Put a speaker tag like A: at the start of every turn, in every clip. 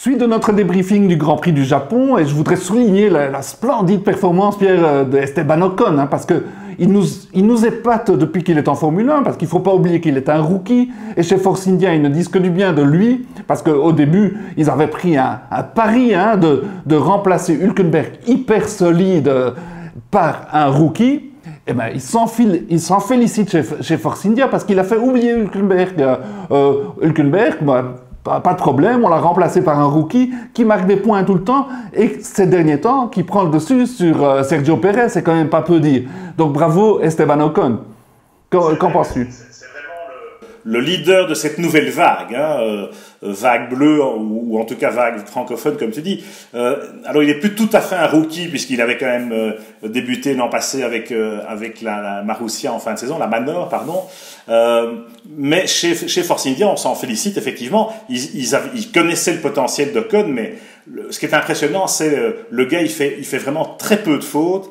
A: Suite de notre débriefing du Grand Prix du Japon, et je voudrais souligner la splendide performance, Pierre, de Esteban Ocon, hein, parce que il nous épate depuis qu'il est en Formule 1, parce qu'il ne faut pas oublier qu'il est un rookie, et chez Force India, ils ne disent que du bien de lui, parce qu'au début, ils avaient pris un pari hein, de remplacer Hülkenberg hyper solide par un rookie. Eh ben, il s'en félicite chez Force India, parce qu'il a fait oublier Hülkenberg. Hülkenberg, pas de problème, on l'a remplacé par un rookie qui marque des points tout le temps et ces derniers temps qui prend le dessus sur Sergio Pérez, c'est quand même pas peu dire. Donc bravo Esteban Ocon. Qu'en penses-tu?
B: C'est vraiment le leader de cette nouvelle vague, hein, vague bleue ou en tout cas vague francophone comme tu dis. Alors il est plus tout à fait un rookie puisqu'il avait quand même débuté l'an passé avec la Marussia en fin de saison, la Manor pardon. Mais chez Force India, on s'en félicite effectivement. Ils connaissaient le potentiel d'Ocon, mais ce qui est impressionnant, c'est le gars, il fait vraiment très peu de fautes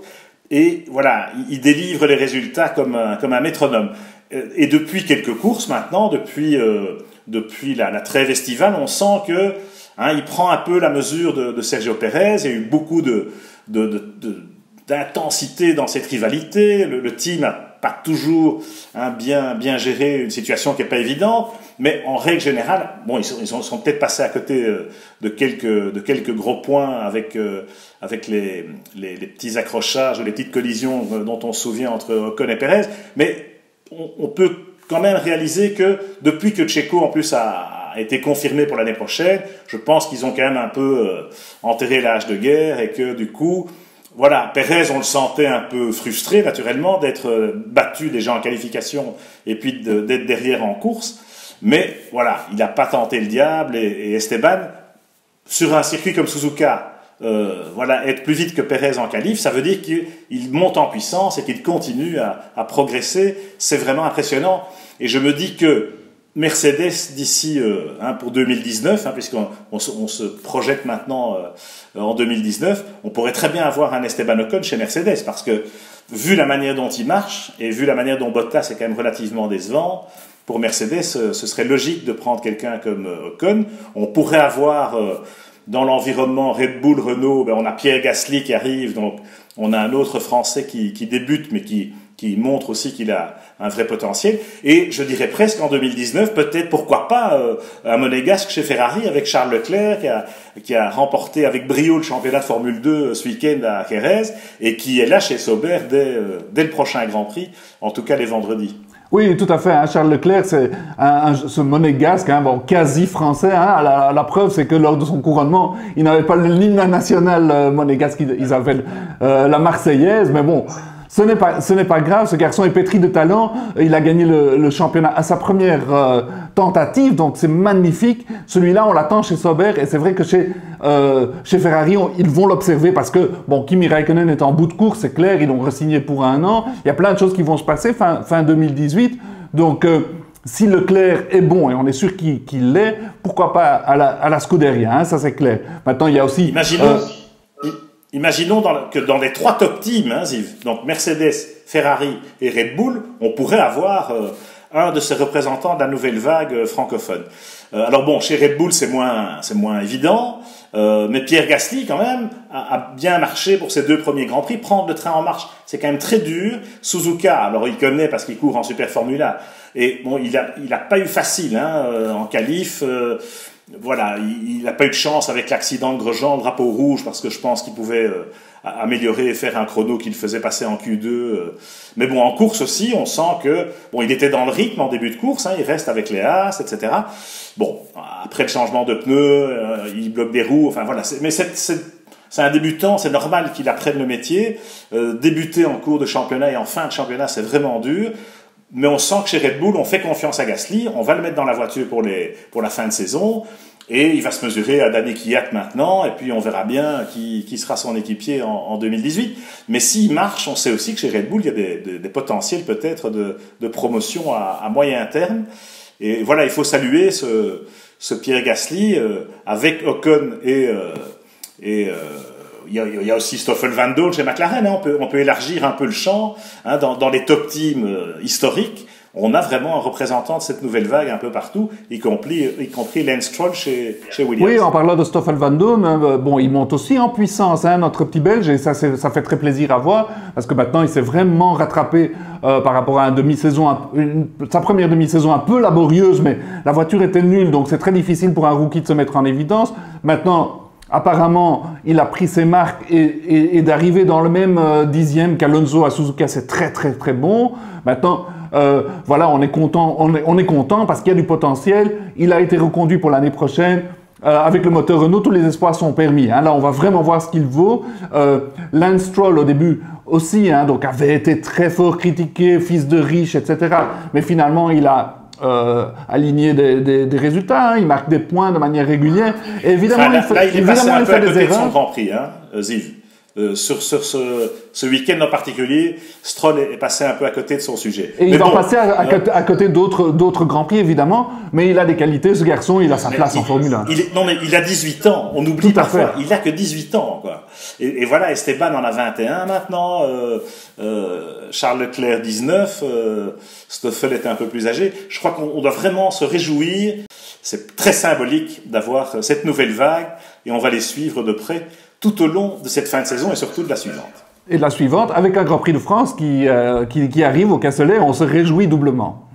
B: et voilà, il délivre les résultats comme un métronome. Et depuis quelques courses maintenant, depuis la trêve estivale, on sent que il prend un peu la mesure de Sergio Pérez. Il y a eu beaucoup d'intensité dans cette rivalité. Le team n'a pas toujours bien géré une situation qui n'est pas évidente, mais en règle générale, bon, ils sont peut-être passés à côté de quelques gros points avec les petits accrochages ou les petites collisions dont on se souvient entre Ocon et Pérez, mais on peut quand même réaliser que depuis que Checo en plus a été confirmé pour l'année prochaine, je pense qu'ils ont quand même un peu enterré l'âge de guerre et que du coup, voilà, Pérez, on le sentait un peu frustré naturellement d'être battu déjà en qualification et puis d'être derrière en course, mais voilà, il n'a pas tenté le diable et Esteban, sur un circuit comme Suzuka, voilà, être plus vite que Pérez en qualif, ça veut dire qu'il monte en puissance et qu'il continue à progresser. C'est vraiment impressionnant. Et je me dis que Mercedes d'ici pour 2019, puisqu'on se projette maintenant en 2019, on pourrait très bien avoir un Esteban Ocon chez Mercedes, parce que vu la manière dont il marche et vu la manière dont Bottas est quand même relativement décevant, pour Mercedes, ce serait logique de prendre quelqu'un comme Ocon. On pourrait avoir dans l'environnement Red Bull, Renault, on a Pierre Gasly qui arrive, donc on a un autre Français qui débute, mais qui montre aussi qu'il a un vrai potentiel. Et je dirais presque en 2019, peut-être, pourquoi pas, un monégasque chez Ferrari avec Charles Leclerc, qui a remporté avec brio le championnat de Formule 2 ce week-end à Jerez, et qui est là chez Sauber dès le prochain Grand Prix, en tout cas les vendredis.
A: Oui, tout à fait. Hein. Charles Leclerc, c'est ce monégasque, quasi français. Hein. La preuve, c'est que lors de son couronnement, il n'avait pas l'hymne national monégasque. Ils avaient la Marseillaise, mais bon. Ce n'est pas grave, ce garçon est pétri de talent, il a gagné le championnat à sa première tentative, donc c'est magnifique. Celui-là, on l'attend chez Sauber, et c'est vrai que chez Ferrari, ils vont l'observer parce que, bon, Kimi Räikkönen est en bout de course, c'est clair, ils l'ont re-signé pour un an, il y a plein de choses qui vont se passer fin 2018, donc si Leclerc est bon, et on est sûr qu'il l'est, pourquoi pas à la Scuderia, hein, ça c'est clair. Maintenant, il y a aussi...
B: Imaginons que dans les trois top teams, Ziv, donc Mercedes, Ferrari et Red Bull, on pourrait avoir un de ces représentants de la nouvelle vague francophone. Alors bon, chez Red Bull, c'est moins évident, mais Pierre Gasly, quand même, a bien marché pour ses 2 premiers Grands Prix. Prendre le train en marche, c'est quand même très dur. Suzuka, alors il connaît parce qu'il court en Super Formula, et bon, il a pas eu facile en qualif. Voilà, il n'a pas eu de chance avec l'accident de Grosjean, le drapeau rouge, parce que je pense qu'il pouvait améliorer et faire un chrono qu'il faisait passer en Q2. Mais bon, en course aussi, on sent que bon, il était dans le rythme en début de course, il reste avec les As, etc. Bon, après le changement de pneus, il bloque des roues, enfin voilà. Mais c'est un débutant, c'est normal qu'il apprenne le métier. Débuter en cours de championnat et en fin de championnat, c'est vraiment dur. Mais on sent que chez Red Bull, on fait confiance à Gasly, on va le mettre dans la voiture pour la fin de saison, et il va se mesurer à Danny Kvyat maintenant, et puis on verra bien qui sera son équipier en 2018. Mais s'il marche, on sait aussi que chez Red Bull, il y a des potentiels peut-être de promotion à moyen terme. Et voilà, il faut saluer ce Pierre Gasly avec Ocon et il y a aussi Stoffel Vandoorne chez McLaren, on peut élargir un peu le champ, dans les top teams historiques. on a vraiment un représentant de cette nouvelle vague un peu partout, y compris Lance Stroll chez Williams.
A: Oui, en parlant de Stoffel Van Dorn, bon, il monte aussi en puissance, hein, notre petit Belge, et ça fait très plaisir à voir, parce que maintenant il s'est vraiment rattrapé par rapport à sa première demi-saison un peu laborieuse, mais la voiture était nulle, donc c'est très difficile pour un rookie de se mettre en évidence. Maintenant, apparemment, il a pris ses marques et d'arriver dans le même dixième qu'Alonso à Suzuka, c'est très très très bon. Maintenant, voilà, on est content parce qu'il y a du potentiel. Il a été reconduit pour l'année prochaine. Avec le moteur Renault, tous les espoirs sont permis. Hein. Là, on va vraiment voir ce qu'il vaut. Lance Stroll, au début aussi, hein, donc avait été très fort critiqué, fils de riche, etc. Mais finalement, il a aligné des résultats. Hein. Il marque des points de manière régulière. Et évidemment,
B: il est passé un peu à côté
A: des
B: de son
A: erreurs.
B: Grand Prix, hein, Ziv. Sur ce week-end en particulier, Stroll est passé un peu à côté de son sujet.
A: Et il va passer à côté d'autres Grands Prix, évidemment, mais il a des qualités, ce garçon, il a sa place en Formule 1.
B: Non, mais il a 18 ans, on oublie parfois, il a que 18 ans, quoi. Et voilà, Esteban en a 21 maintenant, Charles Leclerc 19, Stoffel était un peu plus âgé. Je crois qu'on doit vraiment se réjouir, c'est très symbolique d'avoir cette nouvelle vague, et on va les suivre de près tout au long de cette fin de saison et surtout de la suivante.
A: Et de la suivante, avec un Grand Prix de France qui arrive au Castellet, on se réjouit doublement.